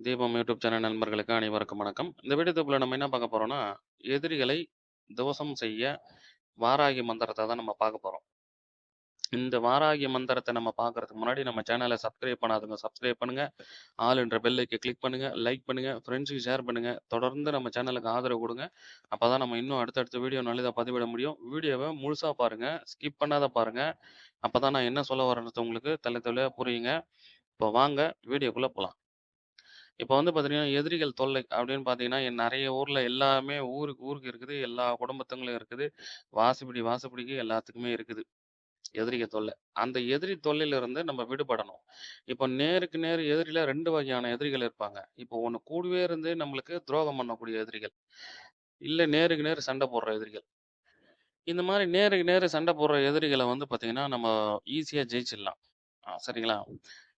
தீபம் YouTube channel நண்பர்களுக்கு அனைவருக்கும் வணக்கம். இந்த வீடியோ தொகுப்புல நம்ம என்ன பார்க்க போறோம்னா, எதிரிகளை துவசம் செய்ய வாராகி மந்திரத்த தான் நம்ம பார்க்க போறோம். இந்த வாராகி மந்திரத்த நம்ம பார்க்கறதுக்கு முன்னாடி நம்ம சேனல சப்ஸ்கிரைப் பண்ணாதவங்க சப்ஸ்கிரைப் பண்ணுங்க. ஆல் என்ற பெல் ஐக்க கிளிக் பண்ணுங்க. லைக் பண்ணுங்க. ஃப்ரெண்ட்ஸ்க்கு ஷேர் பண்ணுங்க. தொடர்ந்து நம்ம சேனலுக்கு ஆதரவு குடுங்க. அப்பதான் நம்ம இன்னும் அடுத்தடுத்த வீடியோ நல்லதா பதிவிட முடியும். வீடியோவ முழுசா பாருங்க. ஸ்கிப் பண்ணாத பாருங்க. அப்பதான் நான் என்ன சொல்ல வரேன்றது உங்களுக்கு தெள்ள தெளிவா புரியுங்க. இப்போ வாங்க வீடியோக்குள்ள போலாம். இப்ப வந்து பார்த்தீங்கன்னா, எதிரிகள் தொல்லை அப்படின்னு பார்த்தீங்கன்னா, நெறைய ஊர்ல எல்லாமே ஊருக்கு ஊருக்கு இருக்குது. எல்லா குடும்பத்துங்களும் இருக்குது. வாசப்படி வாசப்படிக்கு எல்லாத்துக்குமே இருக்குது. எதிரிக தொல்லை. அந்த எதிரி தொல்லையிலிருந்து நம்ம விடுபடணும். இப்போ நேருக்கு நேர் எதிரில 2 வகையான எதிரிகள் இருப்பாங்க. இப்போ ஒண்ணு கூடவே இருந்து நம்மளுக்கு துரோகம் பண்ணக்கூடிய எதிரிகள். இல்ல நேருக்கு நேர் சண்டை போடுற எதிரிகள். இந்த மாரி நேருக்கு நேரு சண்டை போடுற எதிரிகள வந்து பார்த்தீங்கன்னா, நம்ம ஈஸியா ஜெயிச்சிடலாம். சரிங்களா?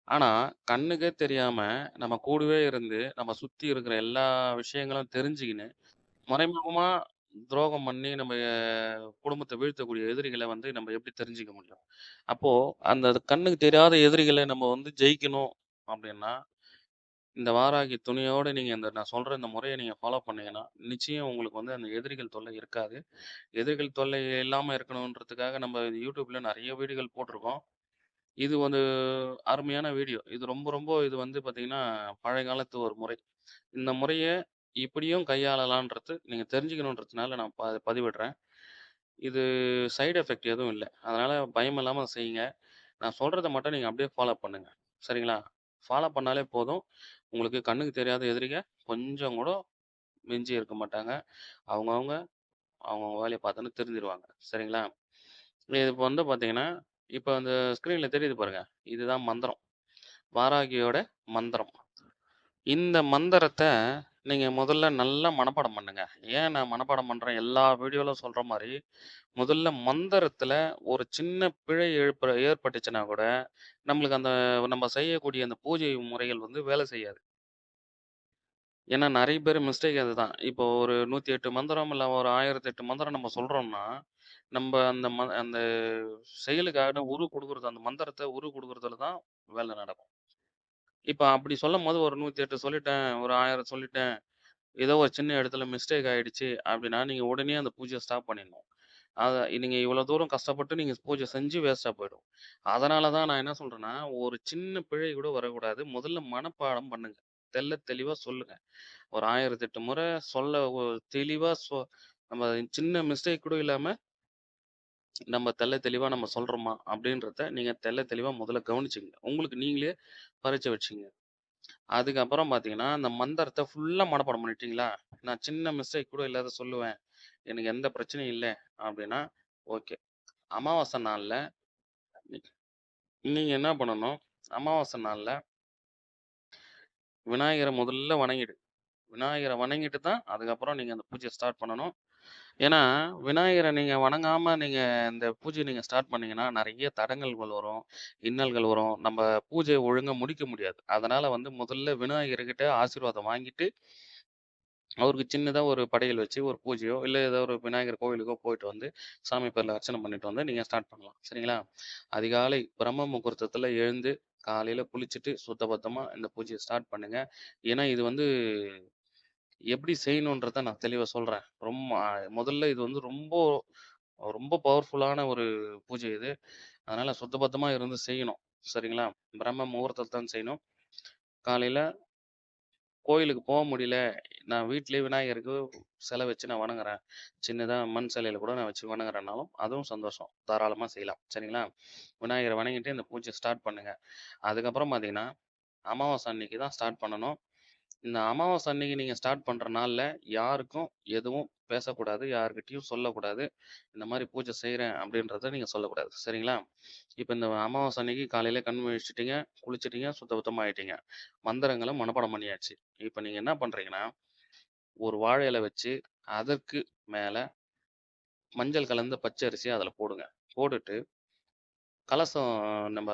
ஆனா, கண்ணுக்கே தெரியாம நம்ம கூடவே இருந்து, நம்ம சுத்தி இருக்கிற எல்லா விஷயங்களும் தெரிஞ்சுக்கின்னு, மறைமுகமா துரோகம் பண்ணி நம்ம குடும்பத்த வீழ்த்தக்கூடிய எதிரிகள வந்து நம்ம எப்படி தெரிஞ்சுக்க முடியும்? அப்போ அந்த கண்ணுக்கு தெரியாத எதிரிகள நம்ம வந்து ஜெயிக்கணும் அப்படின்னா, இந்த வாராகி துணியோட நீங்க இந்த நான் சொல்ற இந்த முறைய நீங்க ஃபாலோ பண்ணீங்கன்னா, நிச்சயம் உங்களுக்கு வந்து அந்த எதிரிகள் தொல்லை இருக்காது. எதிரிகள் தொல்லை இல்லாம இருக்கணுன்றதுக்காக நம்ம YouTubeல நெறைய வீடியோகள் போட்டிருக்கோம். இது ஒரு அருமையான வீடியோ. இது ரொம்ப ரொம்ப இது வந்து பார்த்தீங்கன்னா, பழைய காலத்து ஒரு முறை. இந்த முறைய இப்படியும் கையாளலான்றது நீங்க தெரிஞ்சுக்கணுன்றதுனால நான் பதிவிடுறேன். இது சைட் எஃபெக்ட் எதுவும் இல்ல. அதனால பயம் இல்லாம செய்யுங்க. நான் சொல்றத மட்டும் நீங்க அப்படியே ஃபாலோ பண்ணுங்க. சரிங்களா? ஃபாலோ பண்ணாலே போதும். உங்களுக்கு கண்ணுக்கு தெரியாத எதிரிக கொஞ்சம் கூட மிஞ்சி இருக்க மாட்டாங்க. அவங்கவங்க அவங்கவங்க வேலைய பார்த்துன்னு திருந்திருவாங்க. சரிங்களா? இது இப்ப வந்து பார்த்தீங்கன்னா, இப்ப அந்த ஸ்க்ரீன்ல தெரியுது பாருங்க. இதுதான் மந்திரம். வாராகியோட மந்திரம். இந்த மந்திரத்த நீங்க முதல்ல நல்லா மனப்பாடம் பண்ணுங்க. ஏன் நான் மனப்பாடம் பண்றேன், எல்லா வீடியோல சொல்ற மாரி, முதல்ல மந்திரத்துல ஒரு சின்ன பிழை ஏற்பட்டுச்சுன்னா கூட, நம்மளுக்கு அந்த நம்ம செய்யக்கூடிய அந்த பூஜை முறைகள் வந்து வேலை செய்யாது. ஏன்னா நெறைய பேர் மிஸ்டேக் அதுதான். இப்போ ஒரு 108 மந்திரம் இல்ல ஒரு 1008 மந்திரம் நம்ம சொல்றோம்னா, நம்ப அந்த செயலுக்கான குடுக்குறது அந்த மந்திரத்த குடுக்குறதுல தான் வேலை நடக்கும். இப்ப அப்படி சொல்லும்போது ஒரு 108 சொல்லிட்டேன், ஒரு 1000 சொல்லிட்டேன். ஏதோ ஒரு சின்ன இடத்துல மிஸ்டேக் ஆயிடுச்சு அப்படின்னா, நீங்க உடனே அந்த பூஜைய ஸ்டாப் பண்ணிடணும். அத நீங்க இவ்வளோ தூரம் கஷ்டப்பட்டு நீங்க பூஜை செஞ்சு வேஸ்ட்டா போயிடும். அதனால தான் நான் என்ன சொல்றேன்னா, ஒரு சின்ன பிழை கூட வரக்கூடாது. முதல்ல மனப்பாடம் பண்ணுங்க. தெளிவா சொல்லுங்க. ஒரு 1008 முறை சொல்ல தெளிவா நம்ம சின்ன மிஸ்டேக் கூட இல்லாம, நம்ம தெளிவா நம்ம சொல்றோமா? அப்படின்றத நீங்க தெளிவா முதல்ல கவனிச்சுக்கங்க. உங்களுக்கு நீங்களே பரீட்சை வச்சுக்கங்க. அதுக்கப்புறம் பார்த்தீங்கன்னா, அந்த மந்திரத்த ஃபுல்லா மனப்பாடம் பண்ணிட்டீங்களா? நான் சின்ன மிஸ்டேக் கூட இல்லாத சொல்லுவேன். எனக்கு எந்த பிரச்சனையும் இல்ல அப்படின்னா, ஓகே. அமாவாசை நாள்ல நீங்க என்ன பண்ணணும்? அமாவாசை நாள்ல விநாயகர முதல்ல வணங்கிடு. விநாயகர வணங்கிட்டு தான், அதுக்கப்புறம் நீங்க அந்த பூஜைய ஸ்டார்ட் பண்ணணும். ஏன்னா, விநாயகர நீங்க வணங்காம நீங்க இந்த பூஜைய நீங்க ஸ்டார்ட் பண்ணீங்கன்னா, நெறைய தடங்கல்கள் வரும், இன்னல்கள் வரும். நம்ம பூஜைய ஒழுங்கா முடிக்க முடியாது. அதனால வந்து முதல்ல விநாயகர்கிட்ட ஆசீர்வாதம் வாங்கிட்டு, அவருக்கு சின்னதா ஒரு படையல் வச்சு ஒரு பூஜையோ, இல்ல ஏதோ ஒரு விநாயகர் கோவிலுக்கோ போயிட்டு வந்து, சாமி பேர்ல அர்ச்சனை பண்ணிட்டு வந்து நீங்க ஸ்டார்ட் பண்ணலாம். சரிங்களா? அதிகாலை பிரம்ம முகூர்த்தத்துல எழுந்து, காலையில குளிச்சுட்டு சுத்தபத்தமா இந்த பூஜைய ஸ்டார்ட் பண்ணுங்க. ஏன்னா, இது வந்து எப்படி செய்யணுன்றத நான் தெளிவா சொல்றேன். முதல்ல இது வந்து ரொம்ப ரொம்ப பவர்ஃபுல்லான ஒரு பூஜை இது. அதனால சுத்தபத்தமா இருந்து செய்யணும். சரிங்களா? பிரம்ம முகூர்த்தத்துல தான் செய்யணும். காலையில கோயிலுக்கு போ முடியல. நான் வீட்லயே விநாயகருக்கு சிலை வச்சு நான் வணங்குறேன். சின்னதா மண் சிலையில கூட நான் வச்சு வணங்குறேன்னாலும், அதுவும் சந்தோஷம். தாராளமா செய்யலாம். சரிங்களா? விநாயகர வணங்கிட்டு இந்த பூஜைய ஸ்டார்ட் பண்ணுங்க. அதுக்கப்புறம் பார்த்தீங்கன்னா, அமாவாசை அன்னைக்கு தான் ஸ்டார்ட் பண்ணணும். இந்த அமாவாசை அன்னைக்கு நீங்க ஸ்டார்ட் பண்ற நாள்ல யாருக்கும் எதுவும் பேசக்கூடாது. யார்கிட்டயும் சொல்லக்கூடாது. இந்த மாரி பூஜை செய்றேன் அப்படின்றத நீங்க சொல்லக்கூடாது. சரிங்களா? இப்ப இந்த அமாவாசை அன்னைக்கு காலையில கண் முழிச்சுட்டீங்க, குளிச்சுட்டீங்க, சுத்தபத்தமா ஆயிட்டீங்க. மந்திரங்கள மனப்பாடம் பண்ணியாச்சு. இப்ப நீங்க என்ன பண்றீங்கன்னா, ஒரு வாழை இலை வச்சு, அதற்கு மேல மஞ்சள் கலந்த பச்சை அரிசிய அதில போடுங்க. போட்டுட்டு கலசம் நம்ம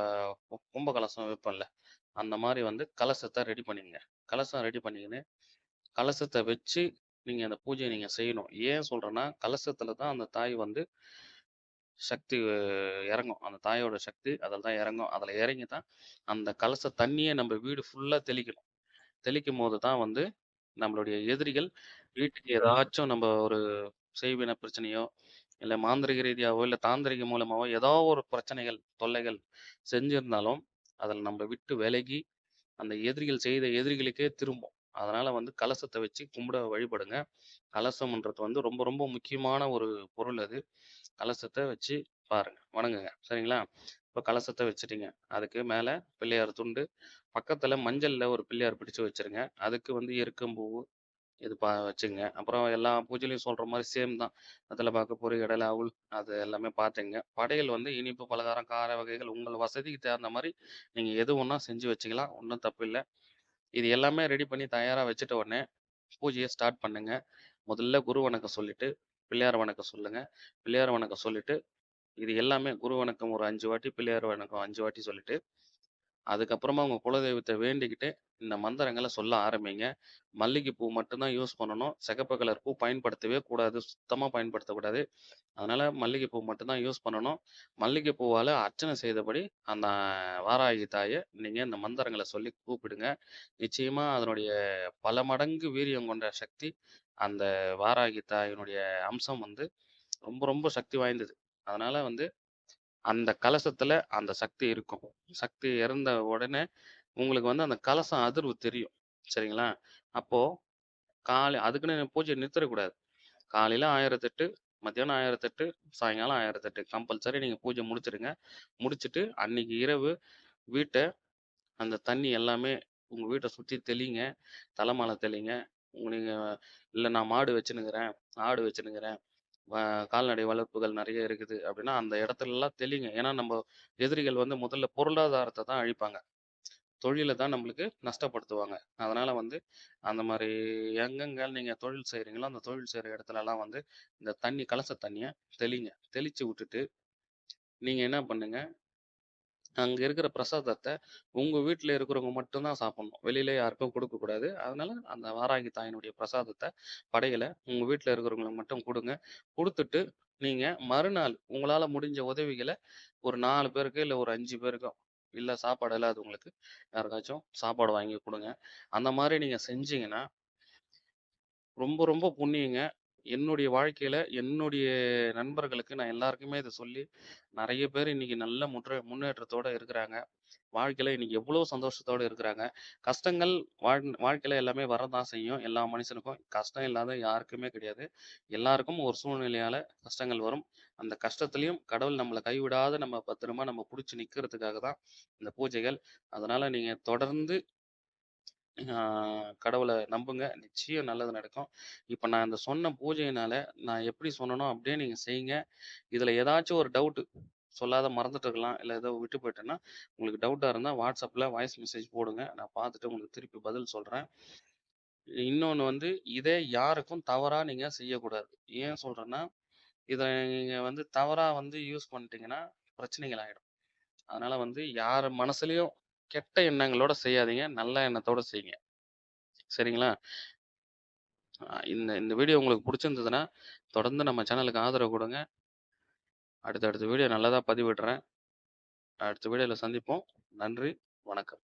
கும்ப கலசம் வைப்போம்ல, அந்த மாரி வந்து கலசத்த ரெடி பண்ணிக்கங்க. கலசம் ரெடி பண்ணிக்கின்னு கலசத்த வச்சு, நீங்க அந்த பூஜைய நீங்க செய்யணும். ஏன் சொல்றேன்னா, கலசத்துல தான் அந்த தாய் வந்து சக்தி இறங்கும். அந்த தாயோட சக்தி அதில தான் இறங்கும். அதில இறங்கி தான் அந்த கலச தண்ணிய நம்ம வீடு ஃபுல்லா தெளிக்கணும். தெளிக்கும்போது தான் வந்து நம்மளுடைய எதிரிகள் வீட்டுக்கு ஏதாச்சும் நம்ம ஒரு செய்வின பிரச்சனையோ, இல்ல மாந்திரீக ரீதியாவோ, இல்ல தாந்திரிக மூலமாவோ ஏதோ ஒரு பிரச்சனைகள், தொல்லைகள் செஞ்சிருந்தாலும், அதில நம்ம விட்டு விலகி, அந்த எதிரிகள் செய்த எதிரிகளுக்கே திரும்பும். அதனால வந்து கலசத்த வச்சு கும்பிட வழிபடுங்க. கலசம்ன்றது வந்து ரொம்ப ரொம்ப முக்கியமான ஒரு பொருள் அது. கலசத்த வச்சு பாருங்க, வணங்குங்க. சரிங்களா? இப்ப கலசத்த வச்சுட்டீங்க. அதுக்கு மேல பிள்ளையார் துண்டு, பக்கத்துல மஞ்சள்ல ஒரு பிள்ளையார் பிடிச்சு வச்சுருங்க. அதுக்கு வந்து எருக்கம்பூவு இது வச்சுங்க. அப்புறம் எல்லா பூஜையிலயும் சொல்ற மாரி சேம் தான். வெத்தல பாக்கு, பொரி கடலை, அவுள் அது எல்லாமே பார்த்துக்கங்க. படையல் வந்து இனிப்பு, பலகாரம், கார வகைகள் உங்கள் வசதிக்கு தகுந்த மாரி நீங்க எது ஒண்ணா செஞ்சு வச்சுக்கலாம். ஒண்ணும் தப்பில்ல. இது எல்லாமே ரெடி பண்ணி தயாரா வச்சுட்ட உடனே, பூஜைய ஸ்டார்ட் பண்ணுங்க. முதல்ல குரு வணக்கம் சொல்லிட்டு, பிள்ளையார் வணக்கம் சொல்லுங்க. பிள்ளையார் வணக்கம் சொல்லிட்டு, இது எல்லாமே குரு வணக்கம் ஒரு 5 வாட்டி, பிள்ளையார் வணக்கம் 5 வாட்டி சொல்லிட்டு, அதுக்கப்புறமா உங்க குலதெய்வத்த வேண்டிக்கிட்டு, இந்த மந்திரங்கள சொல்ல ஆரம்பிங்க. மல்லிகை பூ மட்டும் தான் யூஸ் பண்ணணும். சிகப்பு கலர் பூ பயன்படுத்தவே கூடாது. சுத்தமா பயன்படுத்தக்கூடாது. அதனால மல்லிகை பூ மட்டும் தான் யூஸ் பண்ணணும். மல்லிகை பூவால அர்ச்சனை செய்தபடி, அந்த வாராகி தாய நீங்க இந்த மந்திரங்கள சொல்லி கூப்பிடுங்க. நிச்சயமா அதனுடைய பல மடங்கு வீரியம் கொண்ட சக்தி, அந்த வாராகி தாயினுடைய அம்சம் வந்து ரொம்ப ரொம்ப சக்தி வாய்ந்தது. அதனால வந்து அந்த கலசத்துல அந்த சக்தி இருக்கும். சக்தி இறந்த உடனே உங்களுக்கு வந்து அந்த கலசம் அதிர்வு தெரியும். சரிங்களா? அப்போ அதுக்குன்னு பூஜைய நிறுத்திறக்கூடாது. காலையில 1008, மத்தியானம் 1008, சாயங்காலம் 1008 கம்பல்சரி நீங்க பூஜை முடிச்சுருங்க. முடிச்சுட்டு அன்னைக்கு இரவு வீட்ட அந்த தண்ணி எல்லாமே உங்க வீட்ட சுத்தி தெளிங்க. தலமால தெளிங்க. நீங்க இல்ல நான் மாடு வச்சுன்னுக்கிறேன், ஆடு வச்சுன்னுக்கிறேன், வ கால்நடை வளர்ப்புகள் நெறைய இருக்குது அப்படின்னா, அந்த இடத்துலலாம் தெளிங்க. ஏன்னா, நம்ப எதிரிகள் வந்து முதல்ல பொருளாதாரத்த தான் அழிப்பாங்க. தொழில தான் நம்மளுக்கு நஷ்டப்படுத்துவாங்க. அதனால வந்து அந்த மாரி எங்கெங்க நீங்க தொழில் செய்றீங்களோ, அந்த தொழில் செய்ற இடத்துலலாம் வந்து இந்த கலச தண்ணிய தெளிங்க. தெளிச்சு விட்டுட்டு, நீங்க என்ன பண்ணுங்க, அங்க இருக்கிற பிரசாதத்த உங்க வீட்ல இருக்கிறவங்க மட்டும் தான் சாப்பிடணும். வெளியில யாருக்கும் குடுக்கக்கூடாது. அதனால அந்த வாராகி தாயினுடைய பிரசாதத்த, படையல உங்க வீட்ல இருக்கிறவங்களுக்கு மட்டும் குடுங்க. குடுத்துட்டு, நீங்க மறுநாள் உங்களால முடிஞ்ச உதவிகள ஒரு 4 பேருக்கு, இல்ல ஒரு 5 பேருக்கோ, இல்ல சாப்பாடு இல்லாதவங்களுக்கு யாருக்காச்சும் சாப்பாடு வாங்கி குடுங்க. அந்த மாரி நீங்க செஞ்சீங்கன்னா, ரொம்ப ரொம்ப புண்ணியங்க. என்னுடைய வாழ்க்கையில, என்னுடைய நண்பர்களுக்கு நான் எல்லாருக்குமே இத சொல்லி, நெறைய பேர் இன்னைக்கு நல்ல முன்னேற்றத்தோட இருக்கிறாங்க. வாழ்க்கையில இன்னைக்கு எவ்வளோ சந்தோஷத்தோட இருக்கிறாங்க. கஷ்டங்கள் வாழ்க்கையில எல்லாமே வரதான் செய்யும். எல்லா மனுஷனுக்கும். கஷ்டம் இல்லாத யாருக்குமே கிடையாது. எல்லாருக்கும் ஒரு சூழ்நிலையால கஷ்டங்கள் வரும். அந்த கஷ்டத்திலயும் கடவுள் நம்மள கைவிடாத நம்ம பத்திரமா நம்ம புடிச்சு நிக்கிறதுக்காக தான் இந்த பூஜைகள். அதனால நீங்க தொடர்ந்து ஆ கடவுள நம்புங்க. நிச்சயம் நல்லது நடக்கும். இப்ப நான் இந்த சொன்ன பூஜையினால நான் எப்படி சொன்னேனோ அப்படியே நீங்க செய்யுங்க. இதுல ஏதாச்சும் ஒரு டவுட் சொல்லாத மறந்துட்டு இருக்கலாம். இல்ல ஏதோ விட்டு போயிட்டேன்னா, உங்களுக்கு டவுட்டா இருந்தா WhatsAppல வாய்ஸ் மெசேஜ் போடுங்க. நான் பார்த்துட்டு உங்களுக்கு திருப்பி பதில் சொல்றேன். இன்னொன்னு வந்து இதை யாருக்கும் தவறா நீங்க செய்யக்கூடாது. ஏன் சொல்றேன்னா, இத நீங்க வந்து தவறா வந்து யூஸ் பண்ணிட்டீங்கன்னா, பிரச்சனைகள் ஆயிடும். அதனால வந்து யார் மனசுலயும் கெட்ட எண்ணங்களோட செய்யாதீங்க. நல்ல எண்ணத்தோட செய்யுங்க. சரிங்களா? இந்த இந்த வீடியோ உங்களுக்கு புடிச்சிருந்ததுன்னா, தொடர்ந்து நம்ம சேனலுக்கு ஆதரவு குடுங்க. அடுத்தடுத்த வீடியோ நல்லதா பதிவிடுறேன். அடுத்த வீடியோல சந்திப்போம். நன்றி. வணக்கம்.